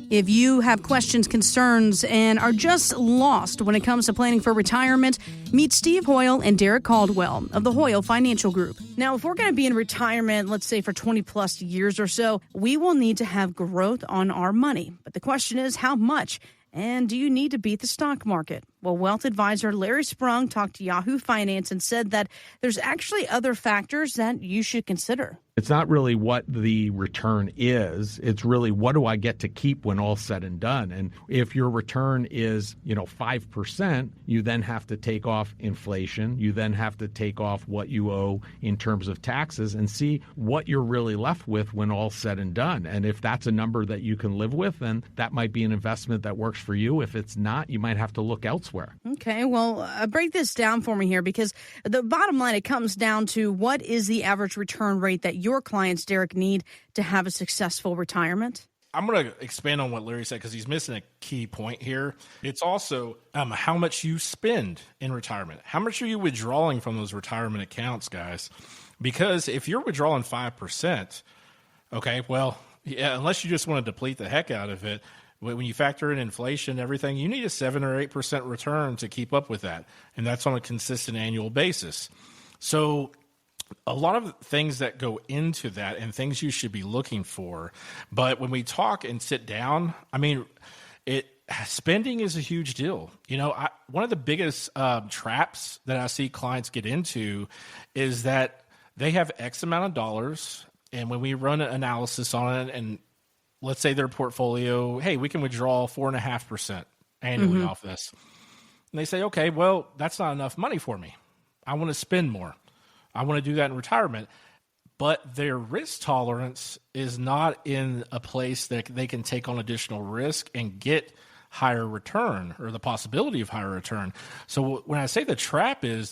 If you have questions, concerns, and are just lost when it comes to planning for retirement, meet Steve Hoyle and Derrick Caldwell of the Hoyle Financial Group. Now, if we're going to be in retirement, let's say for 20 plus years or so, we will need to have growth on our money. But the question is, how much? And do you need to beat the stock market? Well, wealth advisor Larry Sprung talked to Yahoo Finance and said that there's actually other factors that you should consider. It's not really what the return is. It's really what do I get to keep when all's said and done. And if your return is, 5%, you then have to take off inflation. You then have to take off what you owe in terms of taxes and see what you're really left with when all's said and done. And if that's a number that you can live with, then that might be an investment that works for you. If it's not, you might have to look elsewhere. Okay, well, break this down for me here, because the bottom line, it comes down to what is the average return rate that your clients, Derrick, need to have a successful retirement? I'm going to expand on what Larry said because he's missing a key point here. It's also how much you spend in retirement. How much are you withdrawing from those retirement accounts, guys? Because if you're withdrawing 5%, okay, well, yeah, unless you just want to deplete the heck out of it, when you factor in inflation, everything, you need a 7 or 8% return to keep up with that. And that's on a consistent annual basis. So a lot of things that go into that and things you should be looking for. But when we talk and sit down, spending is a huge deal. One of the biggest traps that I see clients get into is that they have X amount of dollars. And when we run an analysis on it, and let's say their portfolio, hey, we can withdraw 4.5% annually off this. And they say, okay, well, that's not enough money for me. I want to spend more. I want to do that in retirement. But their risk tolerance is not in a place that they can take on additional risk and get higher return, or the possibility of higher return. So when I say the trap is,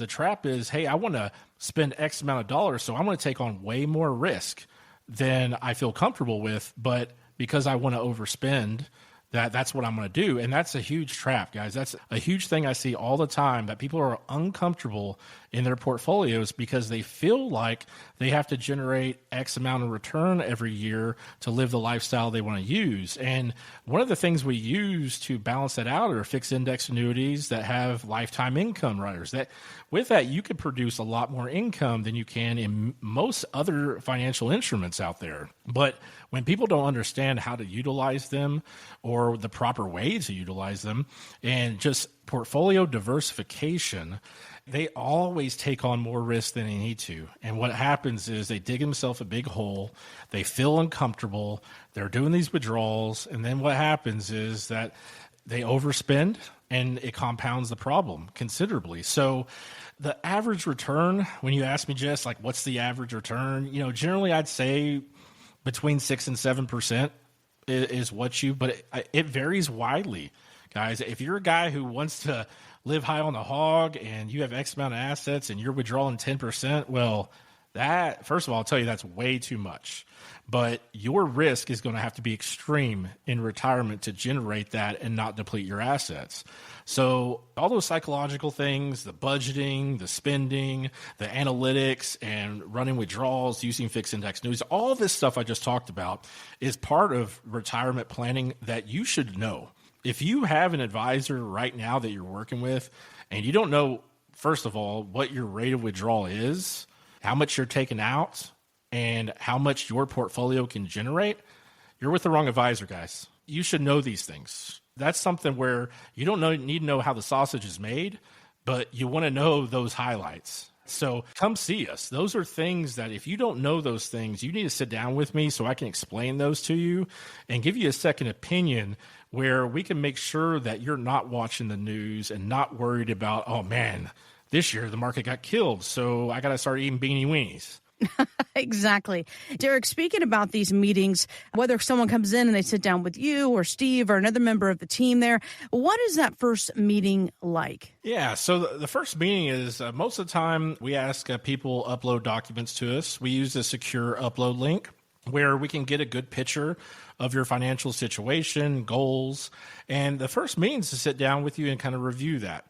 hey, I want to spend X amount of dollars, so I'm going to take on way more risk than I feel comfortable with, but because I want to overspend, that's what I'm going to do. And that's a huge trap, guys. That's a huge thing I see all the time, that people are uncomfortable in their portfolios because they feel like they have to generate X amount of return every year to live the lifestyle they want to use. And one of the things we use to balance that out are fixed index annuities that have lifetime income riders. With that, you could produce a lot more income than you can in most other financial instruments out there. But when people don't understand how to utilize them or the proper way to utilize them, and just portfolio diversification, they always take on more risk than they need to. And what happens is they dig themselves a big hole, they feel uncomfortable, they're doing these withdrawals, and then what happens is that they overspend, and it compounds the problem considerably. So the average return, when you ask me, Jess, like what's the average return? Generally I'd say between 6 and 7% is what but it varies widely, guys. If you're a guy who wants to live high on the hog and you have X amount of assets and you're withdrawing 10%, well, that, first of all, I'll tell you that's way too much. But your risk is going to have to be extreme in retirement to generate that and not deplete your assets. So all those psychological things, the budgeting, the spending, the analytics, and running withdrawals, using fixed index annuities, all this stuff I just talked about is part of retirement planning that you should know. If you have an advisor right now that you're working with and you don't know, first of all, what your rate of withdrawal is, how much you're taking out, and how much your portfolio can generate, you're with the wrong advisor, guys. You should know these things. That's something where you don't need to know how the sausage is made, but you want to know those highlights. So come see us. Those are things that if you don't know those things, you need to sit down with me so I can explain those to you and give you a second opinion where we can make sure that you're not watching the news and not worried about, oh man, this year the market got killed, so I got to start eating beanie weenies. Exactly. Derrick, speaking about these meetings, whether someone comes in and they sit down with you or Steve or another member of the team there, what is that first meeting like? Yeah, so the first meeting is most of the time we ask people upload documents to us. We use a secure upload link where we can get a good picture of your financial situation, goals. And the first meeting is to sit down with you and kind of review that.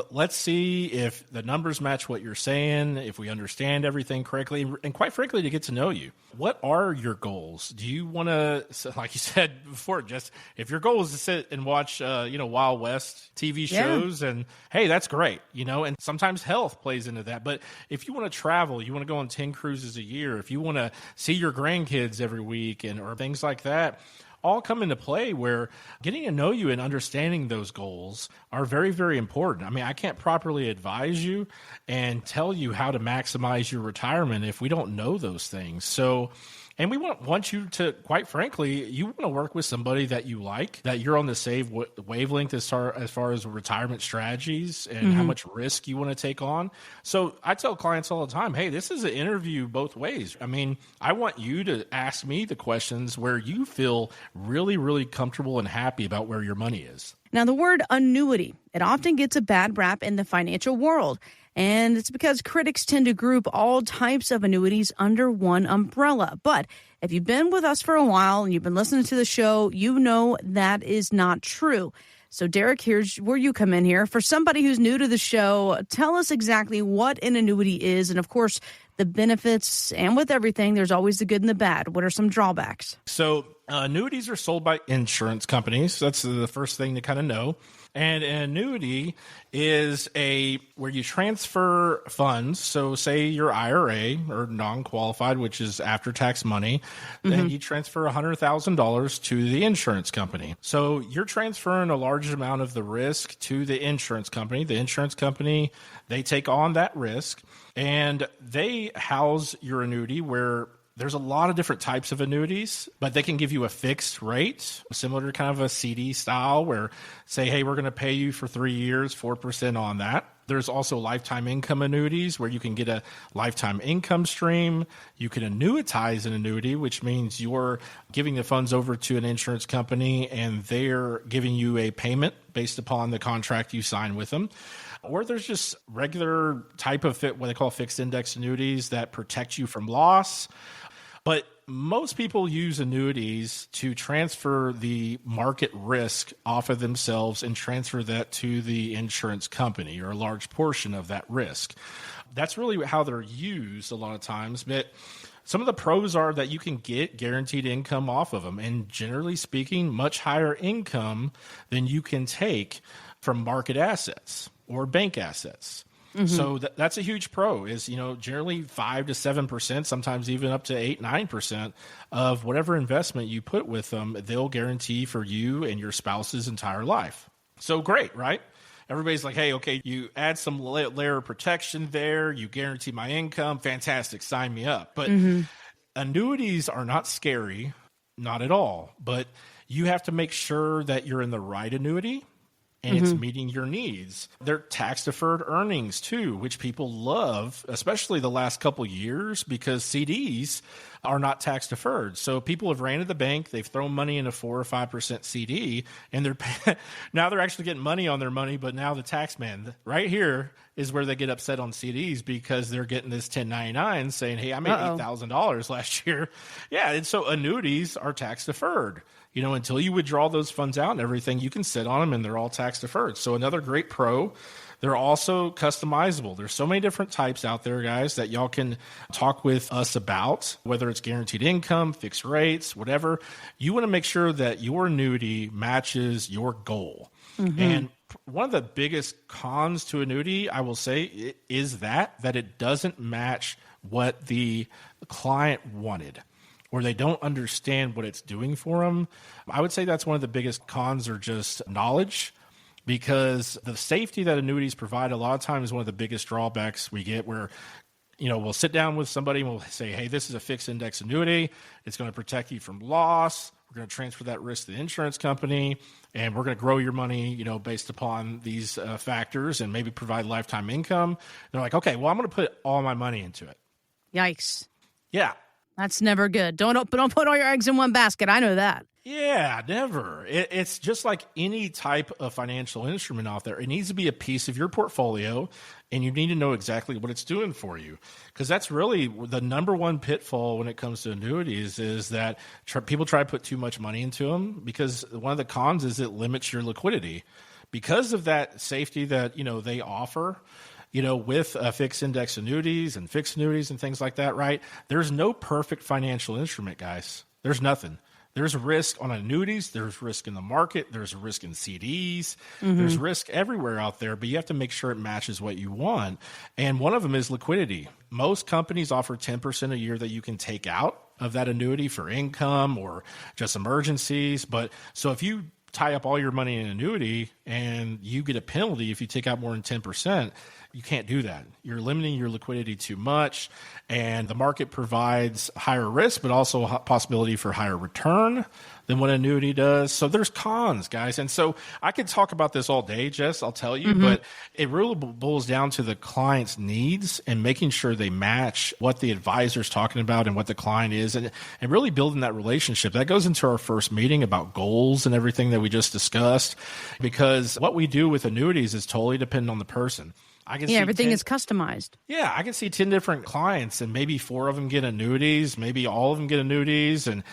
Let's see if the numbers match what you're saying, if we understand everything correctly, and quite frankly, to get to know you. What are your goals? Do you want to, like you said before, just if your goal is to sit and watch, Wild West TV shows, and hey, that's great, and sometimes health plays into that. But if you want to travel, you want to go on 10 cruises a year, if you want to see your grandkids every week or things like that, all come into play where getting to know you and understanding those goals are very, very important. I mean, I can't properly advise you and tell you how to maximize your retirement if we don't know those things. So, and we want you to, quite frankly, you want to work with somebody that you like, that you're on the same wavelength as far as retirement strategies and how much risk you want to take on. So I tell clients all the time, hey, this is an interview both ways. I mean, I want you to ask me the questions where you feel really, really comfortable and happy about where your money is. Now, the word annuity, it often gets a bad rap in the financial world. And it's because critics tend to group all types of annuities under one umbrella. But if you've been with us for a while and you've been listening to the show, you know that is not true. So, Derrick, here's where you come in here. For somebody who's new to the show, tell us exactly what an annuity is and, of course, the benefits. And with everything, there's always the good and the bad. What are some drawbacks? So, annuities are sold by insurance companies. That's the first thing to kind of know. And an annuity is where you transfer funds. So say your IRA or non-qualified, which is after-tax money, then you transfer $100,000 to the insurance company. So you're transferring a large amount of the risk to the insurance company. The insurance company, they take on that risk, and they house your annuity where there's a lot of different types of annuities, but they can give you a fixed rate, similar to kind of a CD style where say, hey, we're going to pay you for 3 years, 4% on that. There's also lifetime income annuities where you can get a lifetime income stream. You can annuitize an annuity, which means you're giving the funds over to an insurance company and they're giving you a payment based upon the contract you sign with them. Or there's just regular type of what they call fixed index annuities that protect you from loss. But most people use annuities to transfer the market risk off of themselves and transfer that to the insurance company or a large portion of that risk. That's really how they're used a lot of times. But some of the pros are that you can get guaranteed income off of them. And generally speaking, much higher income than you can take from market assets or bank assets. So that's a huge pro is, generally 5 to 7%, sometimes even up to 8, 9% of whatever investment you put with them, they'll guarantee for you and your spouse's entire life. So great, right? Everybody's like, hey, okay, you add some layer of protection there. You guarantee my income. Fantastic. Sign me up. But annuities are not scary, not at all. But you have to make sure that you're in the right annuity and it's meeting your needs. They're tax-deferred earnings, too, which people love, especially the last couple years, because CDs are not tax-deferred. So people have ran to the bank, they've thrown money in a 4 or 5% CD, and now they're actually getting money on their money, but now the tax man, right here, is where they get upset on CDs because they're getting this 1099 saying, hey, I made $8,000 last year. Yeah, and so annuities are tax-deferred. Until you withdraw those funds out and everything, you can sit on them and they're all tax deferred. So another great pro, they're also customizable. There's so many different types out there, guys, that y'all can talk with us about, whether it's guaranteed income, fixed rates, whatever. You want to make sure that your annuity matches your goal. And one of the biggest cons to annuity, I will say, is that it doesn't match what the client wanted, or they don't understand what it's doing for them. I would say that's one of the biggest cons, or just knowledge, because the safety that annuities provide a lot of times is one of the biggest drawbacks we get where, we'll sit down with somebody and we'll say, hey, this is a fixed index annuity. It's going to protect you from loss. We're going to transfer that risk to the insurance company, and we're going to grow your money, based upon these factors and maybe provide lifetime income. They're like, okay, well, I'm going to put all my money into it. Yikes. Yeah. That's never good. Don't put all your eggs in one basket. I know that. Yeah, never. It's just like any type of financial instrument out there. It needs to be a piece of your portfolio, and you need to know exactly what it's doing for you. Because that's really the number one pitfall when it comes to annuities is that people try to put too much money into them, because one of the cons is it limits your liquidity. because of that safety that, they offer, with fixed index annuities and fixed annuities and things like that, right? There's no perfect financial instrument, guys. There's nothing. There's risk on annuities. There's risk in the market. There's risk in CDs. There's risk everywhere out there, but you have to make sure it matches what you want. And one of them is liquidity. Most companies offer 10% a year that you can take out of that annuity for income or just emergencies. But so if you tie up all your money in an annuity and you get a penalty if you take out more than 10%, you can't do that. You're limiting your liquidity too much, and the market provides higher risk, but also a possibility for higher return than what an annuity does. So there's cons, guys. And so I could talk about this all day, Jess, I'll tell you, but it really boils down to the client's needs and making sure they match what the advisor's talking about and what the client is, and really building that relationship. That goes into our first meeting about goals and everything that we just discussed, because what we do with annuities is totally dependent on the person. Everything is customized. Yeah, I can see 10 different clients and maybe 4 of them get annuities, maybe all of them get annuities, and,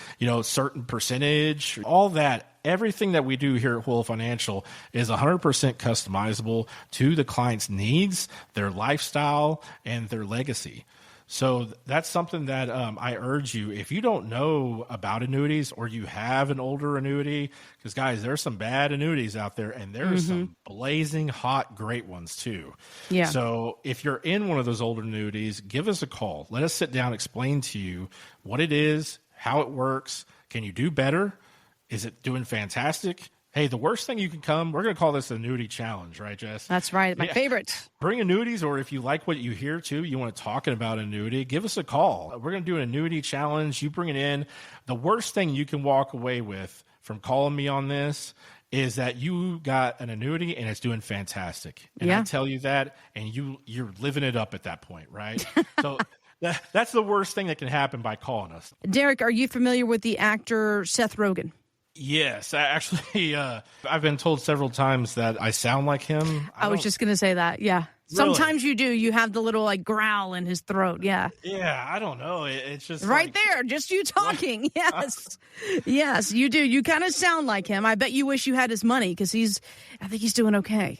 certain percentage, all that. Everything that we do here at Wheel Financial is 100% customizable to the client's needs, their lifestyle, and their legacy. So that's something that I urge you, if you don't know about annuities or you have an older annuity, because guys, there's some bad annuities out there and there's some blazing hot, great ones too. Yeah. So if you're in one of those older annuities, give us a call. Let us sit down, explain to you what it is, how it works. Can you do better? Is it doing fantastic? Hey, the worst thing you can come, we're going to call this an annuity challenge, right, Jess? That's right. My favorite. Bring annuities, or if you like what you hear too, you want to talk about annuity, give us a call. We're going to do an annuity challenge. You bring it in. The worst thing you can walk away with from calling me on this is that you got an annuity and it's doing fantastic. And I tell you that, and you're living it up at that point, right? So that's the worst thing that can happen by calling us. Derrick, are you familiar with the actor Seth Rogen? Yes, actually, I've been told several times that I sound like him. I was just going to say that, yeah. Really? Sometimes you do. You have the little growl in his throat. Yeah. Yeah, I don't know. It's just right there. Just you talking. Yes. Yes, you do. You kind of sound like him. I bet you wish you had his money because I think he's doing okay.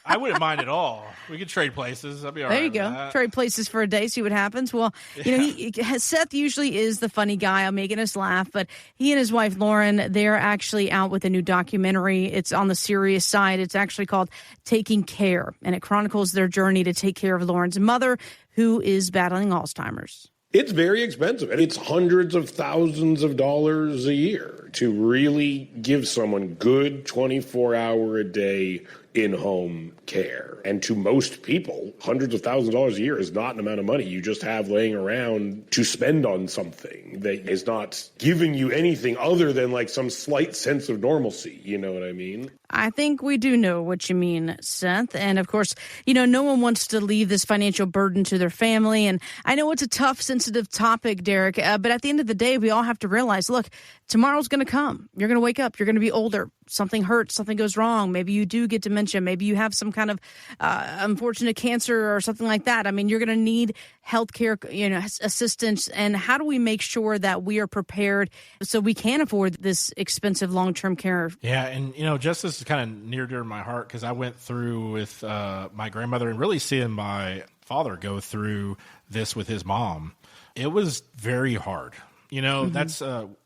I wouldn't mind at all. We could trade places. I'd be all right. There you go. Trade places for a day, see what happens. Well, Seth usually is the funny guy making us laugh, but he and his wife, Lauren, they're actually out with a new documentary. It's on the serious side. It's actually called Taking Care, and it chronicles their journey to take care of Lauren's mother, who is battling Alzheimer's. It's very expensive, and it's hundreds of thousands of dollars a year to really give someone good 24-hour-a-day in-home care. And to most people, hundreds of thousands of dollars a year is not an amount of money you just have laying around to spend on something that is not giving you anything other than like some slight sense of normalcy. You know what I mean? I think we do know what you mean, Seth. And of course, no one wants to leave this financial burden to their family. And I know it's a tough, sensitive topic, Derrick, but at the end of the day, we all have to realize, look, tomorrow's going to come. You're going to wake up. You're going to be older. Something hurts. Something goes wrong. Maybe you do get dementia. Maybe you have some kind of unfortunate cancer or something like that. I mean, you're going to need healthcare, assistance. And how do we make sure that we are prepared so we can afford this expensive long-term care? Yeah, and just this is kind of near to my heart because I went through with my grandmother and really seeing my father go through this with his mom. It was very hard. That's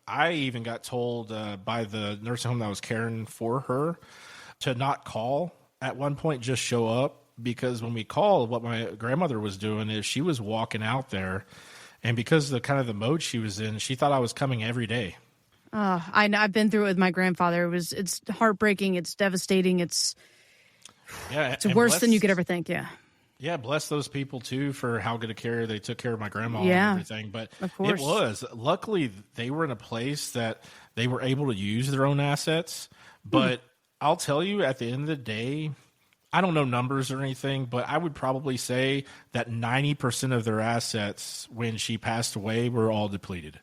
I even got told by the nursing home that was caring for her to not call at one point, just show up, because when we called, what my grandmother was doing is she was walking out there, and because of the mode she was in, she thought I was coming every day. I know. I've been through it with my grandfather. It's heartbreaking. It's devastating. It's worse than you could ever think. Yeah. Yeah, bless those people, too, for how good a care they took care of my grandma and everything. But it was. Luckily, they were in a place that they were able to use their own assets. But I'll tell you, at the end of the day, I don't know numbers or anything, but I would probably say that 90% of their assets when she passed away were all depleted.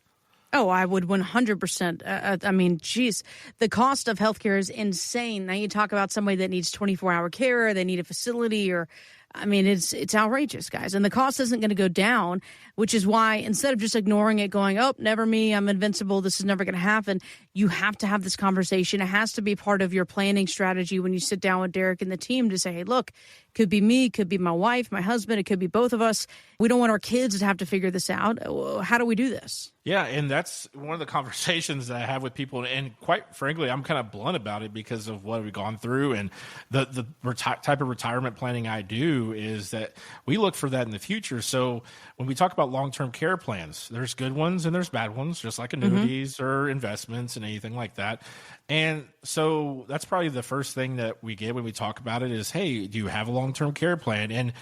Oh, I would 100%. I mean, geez, the cost of healthcare is insane. Now you talk about somebody that needs 24-hour care, they need a facility, or I mean, it's outrageous, guys. And the cost isn't going to go down, which is why instead of just ignoring it, going, oh, never me, I'm invincible, this is never going to happen, you have to have this conversation. It has to be part of your planning strategy when you sit down with Derrick and the team to say, hey, look, could be me, could be my wife, my husband, it could be both of us. We don't want our kids to have to figure this out. How do we do this? Yeah, and that's one of the conversations that I have with people. And quite frankly, I'm kind of blunt about it because of what we've gone through. And the type of retirement planning I do is that we look for that in the future. So when we talk about long-term care plans, there's good ones and there's bad ones, just like annuities or investments and anything like that. And so that's probably the first thing that we get when we talk about it is, hey, do you have a long-term care plan? And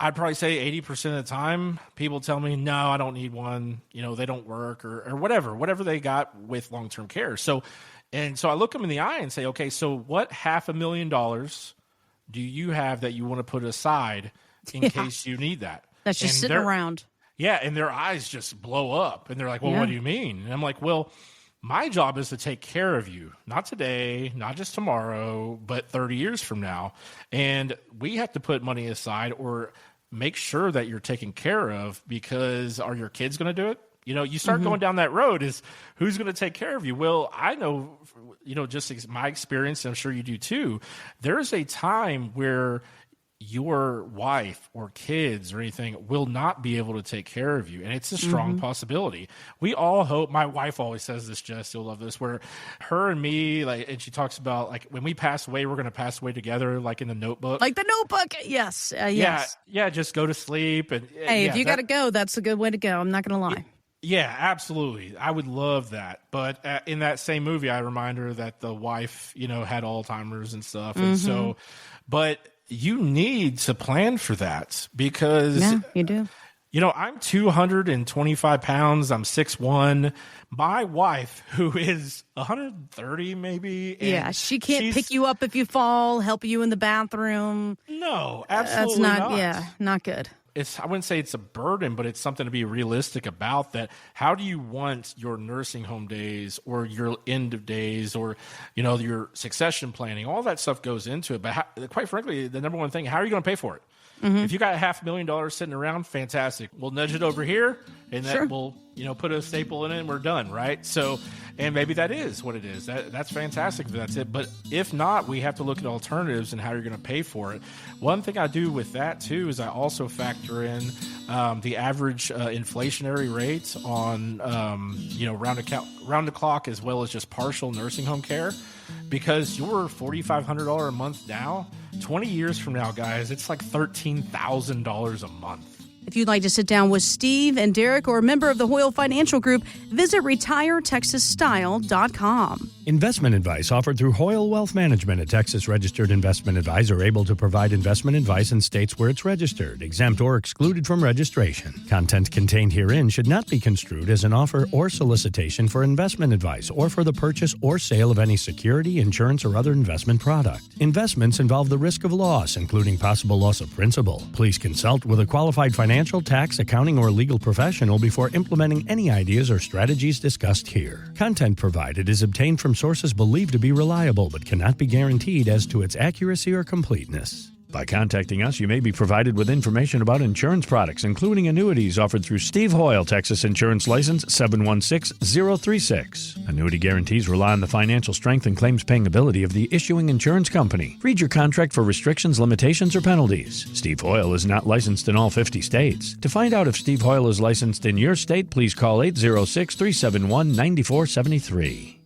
I'd probably say 80% of the time people tell me, no, I don't need one. You know, they don't work or whatever they got with long-term care. So I look them in the eye and say, okay, so what $500,000 do you have that you want to put aside in case you need that? That's just sitting around. Yeah. And their eyes just blow up and they're like, well, what do you mean? And I'm like, well, my job is to take care of you, not today, not just tomorrow, but 30 years from now. And we have to put money aside or make sure that you're taken care of because are your kids going to do it? You know, you start going down that road is who's going to take care of you? Well, I know, you know, just my experience, and I'm sure you do too. There's a time where your wife or kids or anything will not be able to take care of you. And it's a strong possibility. We all hope, my wife always says this, Jess, you'll love this, where her and me, like, and she talks about like when we pass away, we're going to pass away together, like in the Notebook. Like the Notebook. Yes. Yes. Yeah. Just go to sleep. And hey, if you got to go, that's a good way to go. I'm not going to lie. Yeah, absolutely. I would love that. But in that same movie, I remind her that the wife, you know, had Alzheimer's and stuff. And so, but you need to plan for that because you do. You know, I'm 225 pounds. I'm 6'1". My wife, who is 130 maybe. Yeah, she can't pick you up if you fall, help you in the bathroom. No, absolutely That's not. not. Yeah, not good. I wouldn't say it's a burden, but it's something to be realistic about that. How do you want your nursing home days or your end of days or, you know, your succession planning? All that stuff goes into it. But quite frankly, the number one thing, how are you going to pay for it? If you got $500,000 sitting around, fantastic. We'll nudge it over here and that will, you know, put a staple in it and we're done, right? So, and maybe that is what it is. That's fantastic if that's it. But if not, we have to look at alternatives and how you're going to pay for it. One thing I do with that too is I also factor in the average inflationary rate on, you know, round the clock as well as just partial nursing home care. Because you're $4,500 a month now, 20 years from now, guys, it's like $13,000 a month. If you'd like to sit down with Steve and Derrick or a member of the Hoyle Financial Group, visit retiretexasstyle.com. Investment advice offered through Hoyle Wealth Management, a Texas-registered investment advisor able to provide investment advice in states where it's registered, exempt, or excluded from registration. Content contained herein should not be construed as an offer or solicitation for investment advice or for the purchase or sale of any security, insurance, or other investment product. Investments involve the risk of loss, including possible loss of principal. Please consult with a qualified financial, tax, accounting, or legal professional before implementing any ideas or strategies discussed here. Content provided is obtained from sources believed to be reliable but cannot be guaranteed as to its accuracy or completeness. By contacting us, you may be provided with information about insurance products, including annuities offered through Steve Hoyle, Texas Insurance License 716036. Annuity guarantees rely on the financial strength and claims-paying ability of the issuing insurance company. Read your contract for restrictions, limitations, or penalties. Steve Hoyle is not licensed in all 50 states. To find out if Steve Hoyle is licensed in your state, please call 806-371-9473.